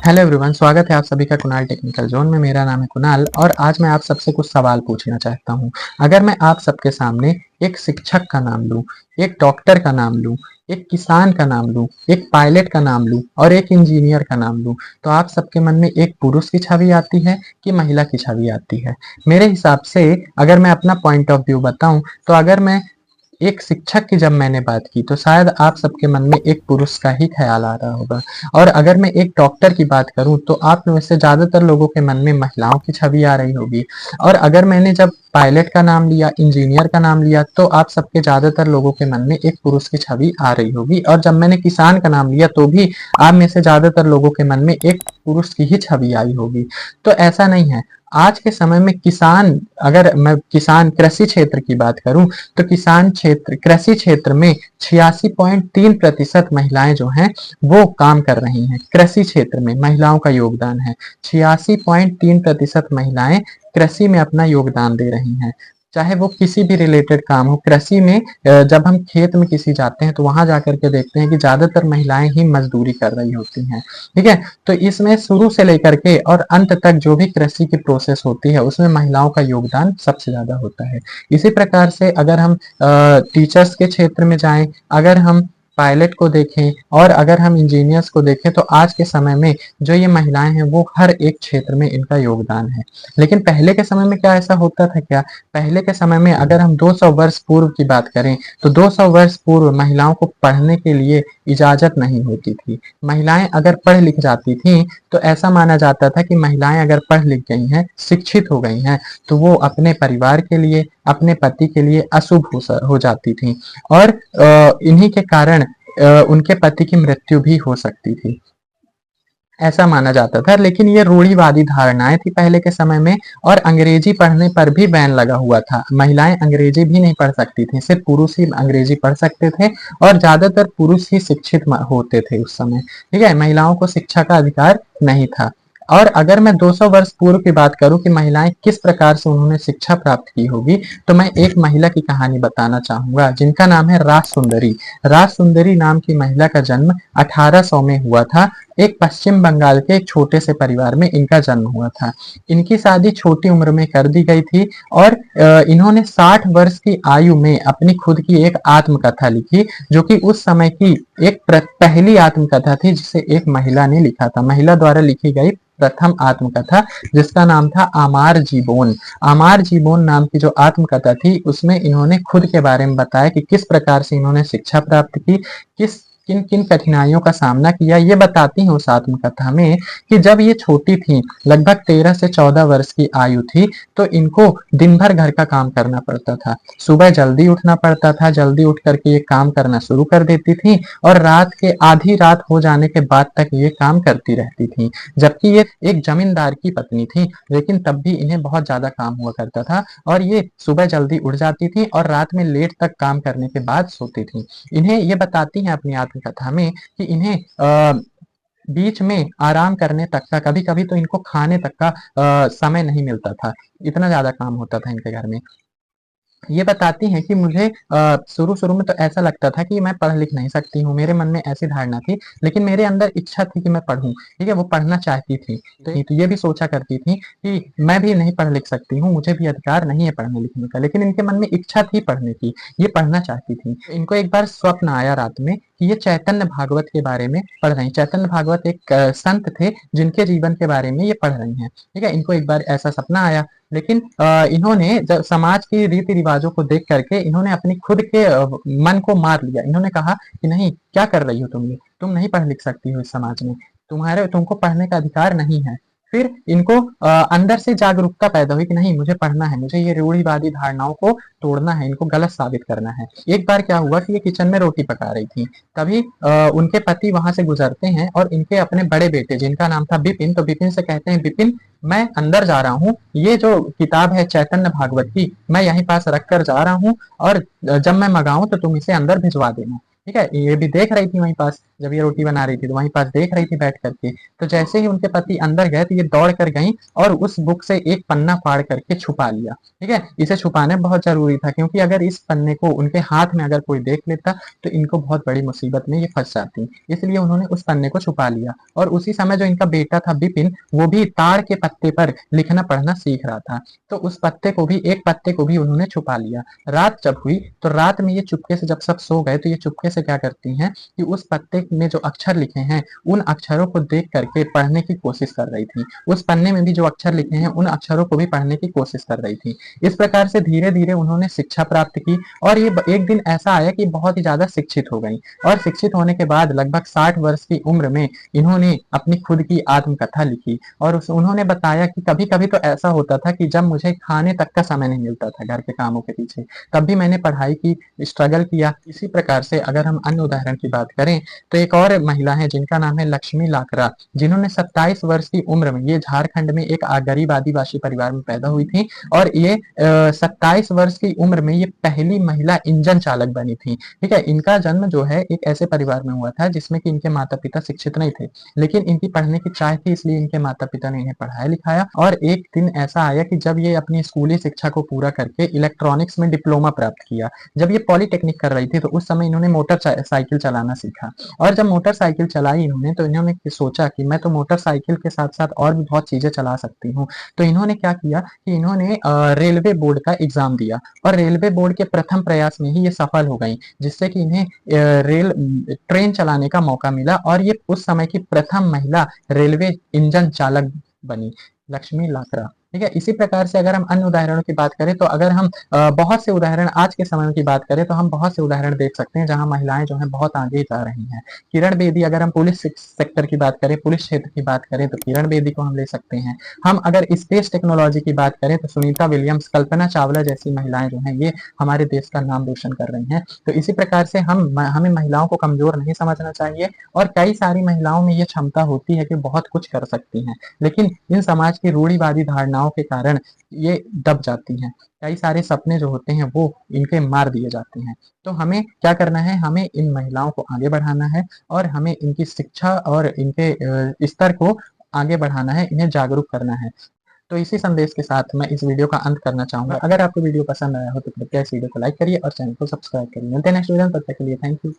Hello everyone, स्वागत है आप सभी का कुणाल टेक्निकल जोन में। मेरा नाम है कुणाल और आज मैं आप सबसे कुछ सवाल पूछना चाहता हूं। अगर मैं आप सबके सामने एक शिक्षक का नाम लूं, एक डॉक्टर का नाम लूं, एक किसान का नाम लूं, एक पायलट का नाम लूं और एक इंजीनियर का नाम लूं, तो आप सबके मन में एक पुरुष की छवि आती है कि महिला की छवि आती है? मेरे हिसाब से अगर मैं अपना पॉइंट ऑफ व्यू बताऊं तो अगर मैं एक शिक्षक की जब मैंने बात की तो शायद आप सबके मन में एक पुरुष का ही ख्याल आ रहा होगा। और अगर मैं एक डॉक्टर की बात करूं तो आप में से ज्यादातर लोगों के मन में महिलाओं की छवि आ रही होगी। और अगर मैंने जब पायलट का नाम लिया, इंजीनियर का नाम लिया, तो आप सबके ज्यादातर लोगों के मन में एक पुरुष की छवि आ रही होगी। और जब मैंने किसान का नाम लिया तो भी आप में से ज्यादातर लोगों के मन में एक पुरुष की ही छवि आई होगी। तो ऐसा नहीं है। आज के समय में किसान, अगर मैं किसान कृषि क्षेत्र की बात करूं तो किसान क्षेत्र कृषि क्षेत्र में 86.3% महिलाएं जो हैं वो काम कर रही हैं। कृषि क्षेत्र में महिलाओं का योगदान है 86.3% महिलाएं कृषि में अपना योगदान दे रही हैं। चाहे वो किसी भी रिलेटेड काम हो कृषि में। जब हम खेत में किसी जाते हैं तो वहां जाकर के देखते हैं कि ज्यादातर महिलाएं ही मजदूरी कर रही होती हैं। ठीक है, तो इसमें शुरू से लेकर के और अंत तक जो भी कृषि की प्रोसेस होती है उसमें महिलाओं का योगदान सबसे ज्यादा होता है। इसी प्रकार से अगर हम टीचर्स के क्षेत्र में जाएं, अगर हम पायलट को देखें और अगर हम इंजीनियर्स को देखें तो आज के समय में जो ये महिलाएं हैं वो हर एक क्षेत्र में इनका योगदान है। लेकिन पहले के समय में क्या ऐसा होता था क्या? पहले के समय में अगर हम 200 वर्ष पूर्व की बात करें तो 200 वर्ष पूर्व महिलाओं को पढ़ने के लिए इजाजत नहीं होती थी। महिलाएं अगर पढ़ लिख जाती थी तो ऐसा माना जाता था कि महिलाएं अगर पढ़ लिख गई हैं, शिक्षित हो गई हैं, तो वो अपने परिवार के लिए, अपने पति के लिए अशुभ हो जाती थी। और इन्हीं के कारण उनके पति की मृत्यु भी हो सकती थी, ऐसा माना जाता था। लेकिन ये रूढ़िवादी धारणाएं थी पहले के समय में। और अंग्रेजी पढ़ने पर भी बैन लगा हुआ था। महिलाएं अंग्रेजी भी नहीं पढ़ सकती थी, सिर्फ पुरुष ही अंग्रेजी पढ़ सकते थे और ज्यादातर पुरुष ही शिक्षित होते थे उस समय। ठीक है, महिलाओं को शिक्षा का अधिकार नहीं था। और अगर मैं 200 वर्ष पूर्व की बात करूं कि महिलाएं किस प्रकार से उन्होंने शिक्षा प्राप्त की होगी, तो मैं एक महिला की कहानी बताना चाहूंगा जिनका नाम है राज सुंदरी। राज सुंदरी नाम की महिला का जन्म 1800 में हुआ था। एक पश्चिम बंगाल के एक छोटे से परिवार में इनका जन्म हुआ था। इनकी शादी छोटी उम्र में कर दी गई थी और इन्होंने 60 वर्ष की आयु में अपनी खुद की एक आत्मकथा लिखी, जो कि उस समय की एक पहली आत्मकथा थी जिसे एक महिला ने लिखा था। महिला द्वारा लिखी गई प्रथम आत्मकथा, जिसका नाम था आमार जीबोन। आमार जीबोन नाम की जो आत्मकथा थी उसमें इन्होंने खुद के बारे में बताया कि किस प्रकार से इन्होंने शिक्षा प्राप्त की, किस किन किन कठिनाइयों का सामना किया। ये बताती हैं उस आत्मकथा में कि जब ये छोटी थी, लगभग 13 से 14 वर्ष की आयु थी, तो इनको दिन भर घर का काम करना पड़ता था। सुबह जल्दी उठना पड़ता था, जल्दी उठ करके ये काम करना शुरू कर देती थी और रात के आधी रात हो जाने के बाद तक ये काम करती रहती थी। जबकि ये एक जमींदार की पत्नी थी, लेकिन तब भी इन्हें बहुत ज्यादा काम हुआ करता था और ये सुबह जल्दी उठ जाती थी और रात में लेट तक काम करने के बाद सोती थी। इन्हें ये बताती हैं अपनी आत्मकथा में कि इन्हें बीच में आराम करने तक का, कभी कभी तो इनको खाने तक का समय नहीं मिलता था, इतना ज्यादा काम होता था इनके घर में। ये बताती हैं कि मुझे शुरू शुरू में तो ऐसा लगता था कि मैं पढ़ लिख नहीं सकती हूँ, मेरे मन में ऐसी धारणा थी, लेकिन मेरे अंदर इच्छा थी कि मैं पढ़ूं। ठीक है, वो पढ़ना चाहती थी। तो ये भी सोचा करती थी कि मैं भी नहीं पढ़ लिख सकती हूँ, मुझे भी अधिकार नहीं है पढ़ने लिखने का, लेकिन इनके मन में इच्छा थी पढ़ने की, ये पढ़ना चाहती थी। इनको एक बार स्वप्न आया रात में कि ये चैतन्य भागवत के बारे में पढ़ रही। चैतन्य भागवत एक संत थे जिनके जीवन के बारे में ये पढ़ रही हैं। ठीक है, इनको एक बार ऐसा सपना आया, लेकिन इन्होंने जब समाज की रीति रिवाजों को देख करके इन्होंने अपनी खुद के मन को मार लिया। इन्होंने कहा कि नहीं, क्या कर रही हो तुम, ये तुम नहीं पढ़ लिख सकती हो, इस समाज में तुमको पढ़ने का अधिकार नहीं है। फिर इनको अंदर से जागरूकता पैदा हुई कि नहीं, मुझे पढ़ना है, मुझे ये रूढ़िवादी धारणाओं को तोड़ना है, इनको गलत साबित करना है। एक बार क्या हुआ कि ये किचन में रोटी पका रही थी, तभी उनके पति वहां से गुजरते हैं और इनके अपने बड़े बेटे जिनका नाम था बिपिन, तो बिपिन से कहते हैं, बिपिन मैं अंदर जा रहा हूँ, ये जो किताब है चैतन्य भागवत की, मैं यहीं पास रख कर जा रहा हूँ और जब मैं मंगाऊं तो तुम इसे अंदर भिजवा देना। ठीक है, ये भी देख रही थी वहीं पास। जब ये रोटी बना रही थी तो वहीं पास देख रही थी बैठ करके। तो जैसे ही उनके पति अंदर गए तो ये दौड़ कर गई और उस बुक से एक पन्ना फाड़ करके छुपा लिया। ठीक है, इसे छुपाना बहुत जरूरी था, क्योंकि अगर इस पन्ने को उनके हाथ में अगर कोई देख लेता तो इनको बहुत बड़ी मुसीबत में ये फंस जाती। इसलिए उन्होंने उस पन्ने को छुपा लिया। और उसी समय जो इनका बेटा था बिपिन, वो भी ताड़ के पत्ते पर लिखना पढ़ना सीख रहा था। तो उस पत्ते को भी, एक पत्ते को भी उन्होंने छुपा लिया। रात जब हुई तो रात में ये चुपके से, जब सब सो गए तो ये चुपके से क्या करती हैं कि उस पत्ते में जो अक्षर लिखे हैं उन अक्षरों को देख करके पढ़ने की कोशिश कर रही थी। उस पन्ने में भी जो अक्षर लिखे हैं उन अक्षरों को भी पढ़ने की कोशिश कर रही थी। इस प्रकार से धीरे धीरे उन्होंने शिक्षा प्राप्त की और ये एक दिन ऐसा आया कि बहुत ही ज्यादा शिक्षित हो गई। और शिक्षित होने के बाद लगभग 60 वर्ष की उम्र में इन्होंने अपनी खुद की आत्मकथा लिखी। और उन्होंने बताया कि कभी कभी तो ऐसा होता था कि जब मुझे खाने तक का समय नहीं मिलता था घर के कामों के पीछे, तब भी मैंने पढ़ाई की, स्ट्रगल किया। इसी प्रकार से अगर हम अन्य उदाहरण की बात करें तो एक और महिला है जिनका नाम है लक्ष्मी लाकरा, जिन्होंने 27 वर्ष की उम्र में, ये झारखंड में एक गरीब आदिवासी परिवार में पैदा हुई थी और ये 27 वर्ष की उम्र में ये पहली महिला इंजन चालक बनी थी। ठीक है, इनका जन्म जो है एक ऐसे परिवार में हुआ था जिसमें कि इनके माता पिता शिक्षित नहीं थे, लेकिन इनकी पढ़ने की चाह थी, इसलिए इनके माता पिता ने इन्हें पढ़ाया लिखाया। और एक दिन ऐसा आया कि जब ये अपनी स्कूली शिक्षा को पूरा करके इलेक्ट्रॉनिक्स में डिप्लोमा प्राप्त किया, जब ये पॉलिटेक्निक कर रही थी तो उस समय इन्होंने मोटरसाइकिल चलाना सीखा। और जब मोटरसाइकिल चलाई इन्होंने तो इन्होंने सोचा कि मैं तो मोटरसाइकिल के साथ साथ और भी बहुत चीजें चला सकती हूँ। तो इन्होंने क्या किया कि इन्होंने रेलवे बोर्ड का एग्जाम दिया और रेलवे बोर्ड के प्रथम प्रयास में ही ये सफल हो गई, जिससे कि इन्हें ट्रेन चलाने का मौका मिला और ये उस समय की प्रथम महिला रेलवे इंजन चालक बनी, लक्ष्मी लाकरा। ठीक है, इसी प्रकार से अगर हम अन्य उदाहरणों की बात करें तो अगर हम बहुत से उदाहरण आज के समय की बात करें तो हम बहुत से उदाहरण देख सकते हैं जहां महिलाएं जो है बहुत आगे जा रही हैं। किरण बेदी, अगर हम पुलिस सेक्टर की बात करें, पुलिस क्षेत्र की बात करें तो किरण बेदी को हम ले सकते हैं। हम अगर स्पेस टेक्नोलॉजी की बात करें तो सुनीता विलियम्स, कल्पना चावला जैसी महिलाएं जो हैं ये हमारे देश का नाम रोशन कर रही हैं। तो इसी प्रकार से हमें महिलाओं को कमजोर नहीं समझना चाहिए और कई सारी महिलाओं में ये क्षमता होती है कि बहुत कुछ कर सकती हैं, लेकिन इन समाज की रूढ़िवादी धारणाओं के कारण ये दब जाती हैं। कई सारे सपने जो होते हैं वो इनके मार दिए जाते हैं। तो हमें क्या करना है, हमें इन महिलाओं को आगे बढ़ाना है और हमें इनकी शिक्षा और इनके स्तर को आगे बढ़ाना है, इन्हें जागरूक करना है। तो इसी संदेश के साथ मैं इस वीडियो का अंत करना चाहूंगा। अगर आपको वीडियो पसंद आया हो तो कृपया इस वीडियो को लाइक करिए और चैनल को सब्सक्राइब करिए। मिलते हैं नेक्स्ट वीडियो में, तब तक के लिए थैंक यू।